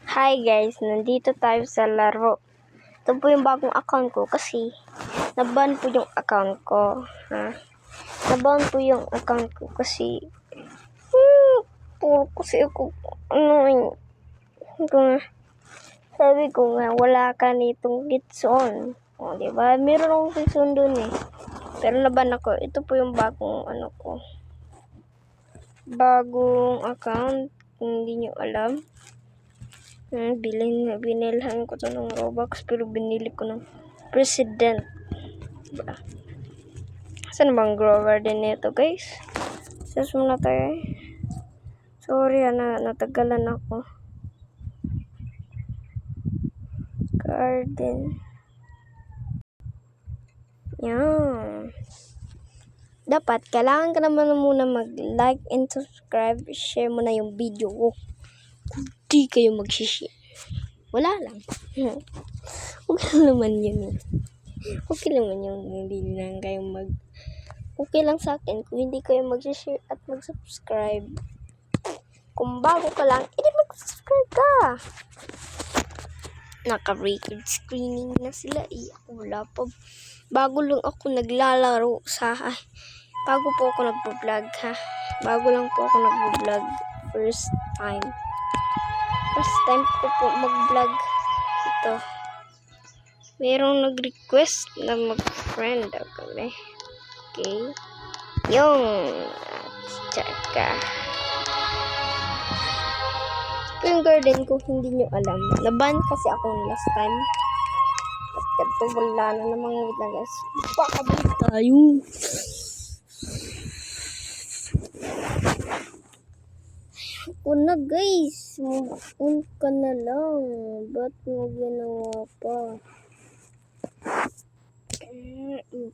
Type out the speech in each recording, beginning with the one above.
Hi guys, nandito tayo sa laro. Ito po yung bagong account ko kasi naban po yung account ko. Naban po yung account ko kasi puro kasi ako sabi ko nga wala ka nitong gitson. O, diba? Meron akong gitson dun eh. Pero naban ako. Ito po yung bagong bagong account. Kung hindi nyo alam. Binilhan ko to ng Robux pero binili ko ng President. Diba? Saan bang grower din nito guys? Search muna tayo eh. Sorry natagalan ako. Garden. Yan. Dapat, kailangan ka naman muna mag-like and subscribe. Share mo na yung video ko. Di kayo mag-share. Wala lang. Okay naman yun. Okay naman yung hindi lang kayo okay lang sa akin kung hindi kayo mag-share at mag-subscribe. Kung bago ka lang, edi mag-subscribe ka. Naka-record screening na sila eh. Ako wala pa. Bago lang ako naglalaro bago po ako nagpo-vlog ha. Bago lang po ako nagpo-vlog. First time ko po mag-vlog ito. Merong nag-request na mag-friend kami. Okay. Yung tsaka yung garden ko hindi nyo alam. Naban kasi ako last time. At ganito wala na namang wait na guys. Baka balik tayo. Ako na guys. Move ka na lang. Ba't mo ginawa pa?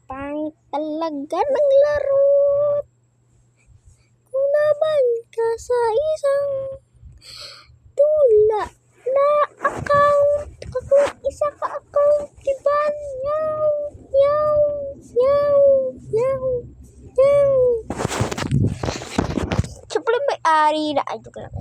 Pang talaga ng laro. Kung naman ka sa isang tula na account. Kung isa ka account, diba? Yaw. Siyempre may-ari na. Ay, doon lang.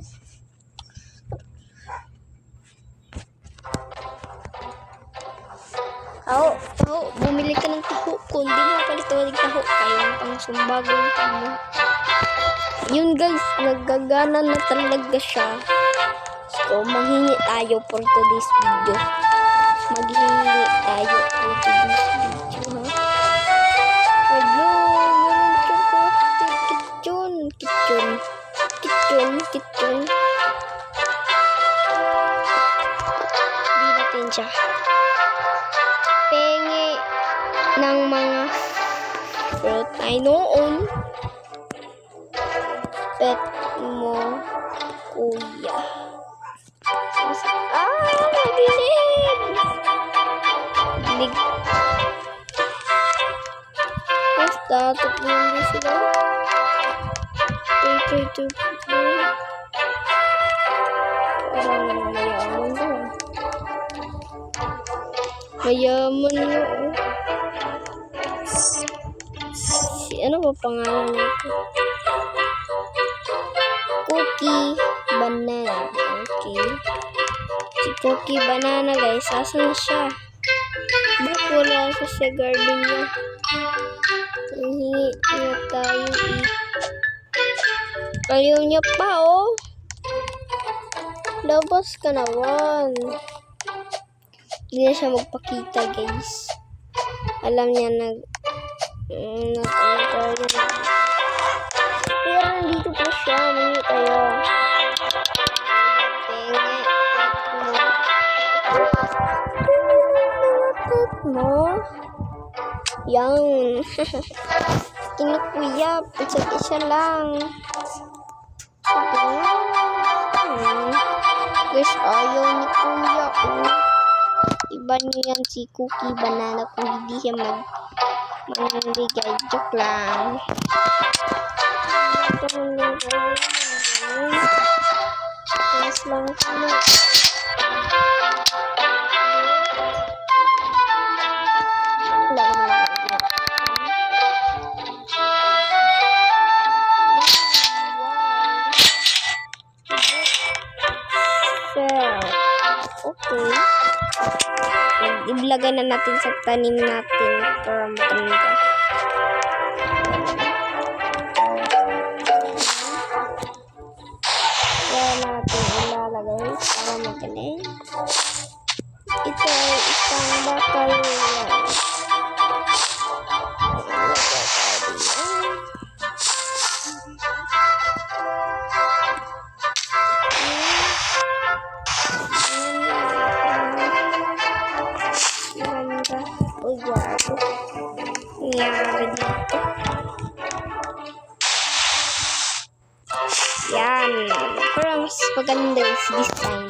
Bumili ka ng taho. Kung di mo palituwag taho, kayo ng pangsumbagong taho. Yun guys, nagagana na talaga siya. So, manghingi tayo for today's video. Maghingi tayo for today's video, ha? Hello, meron siyang kitchen. Hindi natin siya. Pengi ng mga fruit ay noon. Pet mo, kuya. Nabilib! Basta, tutunan din sila. Ito. Parang mayaman doon. Mayaman yun. Ano ba pangalan nito? Cookie Banana. Okay. Si Cookie Banana guys. Asan siya? Ba't wala siya sa garden niya? Hingi niya tayo Ayaw niya pa oh. Labas ka naman. Hindi na siya magpakita guys. Alam niya pero nandito po siya. Mangi tayo. Mo. Yang. Kinukuya. Isa lang. Guys, ayaw ni kuya. Iba niyo yan si Cookie Banana kung hindi siya magbigay. Joke lang. Yes lang kami. Wow. Okay. Iblagay na natin sa tanim natin para maganda. Kaya natin ilalagay para magaling. Ito ay isang bakal. Oh, nangyari dito. Yan. Pero mas maganda is design.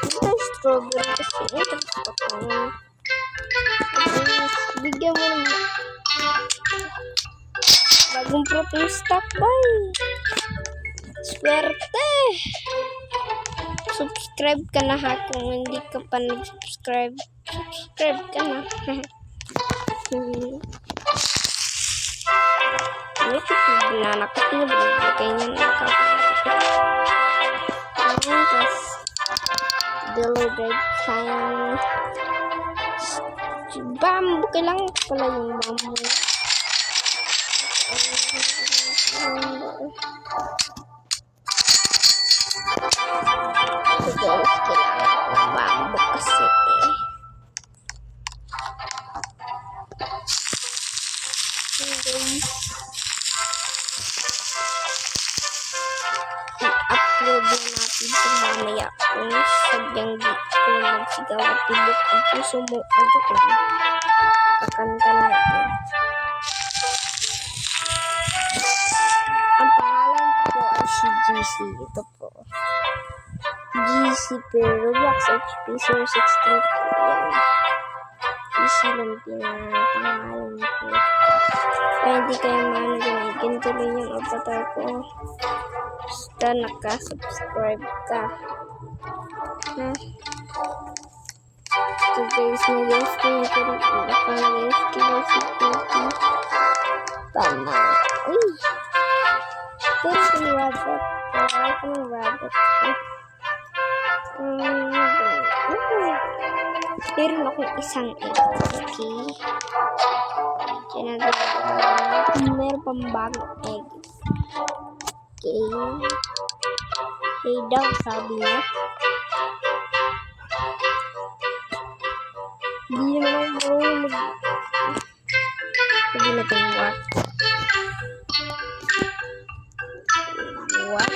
Ito yung strawberry kasi. Ito gusto ko. Bigyan mo naman. Bagong fruit yung stock, boy. Swerte. Subscribe ka na ha. Kung hindi ka pa nag-subscribe, subscribe ka na. Ito po, binanakot niya. Binagay niya. Tapos, delivered time. Bamboo. Kailangan pala yung bamboo. So guys, kailangan yung bamboo kasi i-upload na natin sa mamaya kung sadyang di ko nagsigaw at tibok ang puso mo ang joke lang. Kakanta natin. Ang pangalan ko ay si GC. Ito po. GC pero Roblox HP 016 po yan. GC lang pinapangalan ko. Kaya hindi kayo managin tuloy yung avatar ko. Basta naka-subscribe ka. Ha? So guys, nag-guess ko yung naka-guess ko yung security. Tama. Uy! There's a rabbit. There's a rabbit. Meron akong isang egg. Okay. Meron pang bagong egg. Okay. Okay daw, sabi niya. Hindi naman ako sabi natin what? What?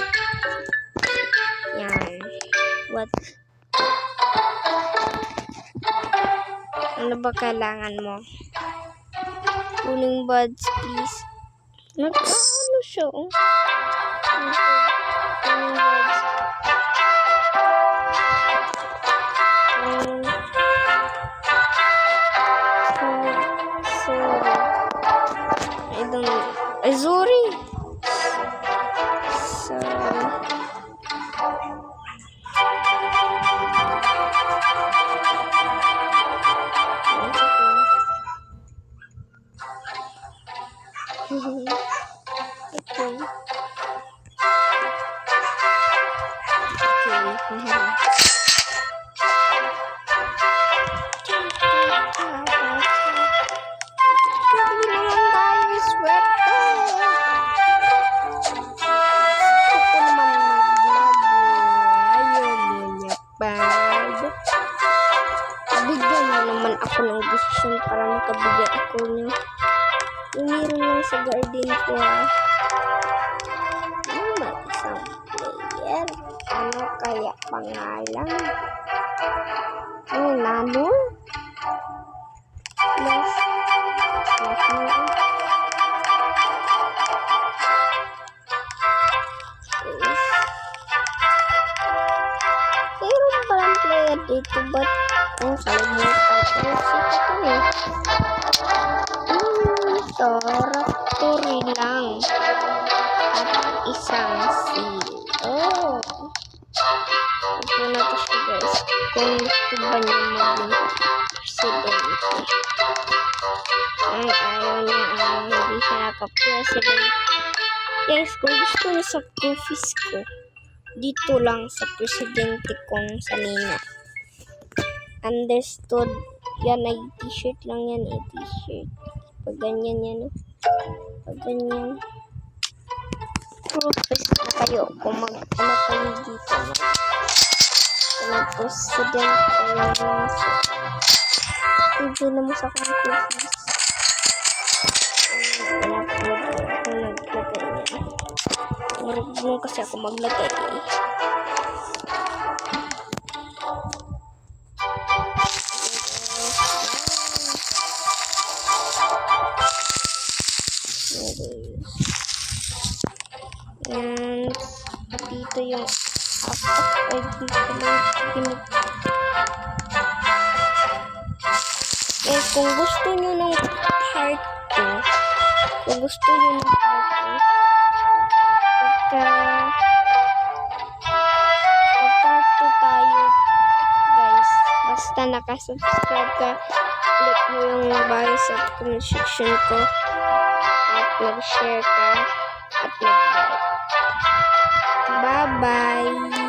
Yan. What? Ano ba kailangan mo? Kuning buds, please. Ano siya? Kuning buds. Sorry. So, bigyan mo naman ako ng decision para makabigyan ako niya. Meron lang sa garden ko ha. May isang player. Ano kaya pangalan? Nano? Yes. Meron palang player dito, but kalimutan ko siya Raptori lang at isang seal. Oh, ito na to siya guys. Kung gusto ba niya maging presidente. Ay, ayaw niya. Hindi siya naka-president. Guys, kung gusto niya sacrifice ko, dito lang sa presidente kong Sanina. Understood? Yan ay t-shirt lang yan eh, t-shirt. Pag ganyan yan, pag ganyan. Profess na kayo kung ano kayo dito. President kayo sa hindi na mo sa kong profess. In-upload ko naglagay niya. Marunong kasi ako maglagay eh. And dito yung ay dito lang eh kung gusto nyo ng part 2, kung gusto nyo ng part 2, part 2 tayo guys, basta nakasubscribe ka, click mo yung bell sa comment section ko at mag-share ka at mag-like. Bye bye.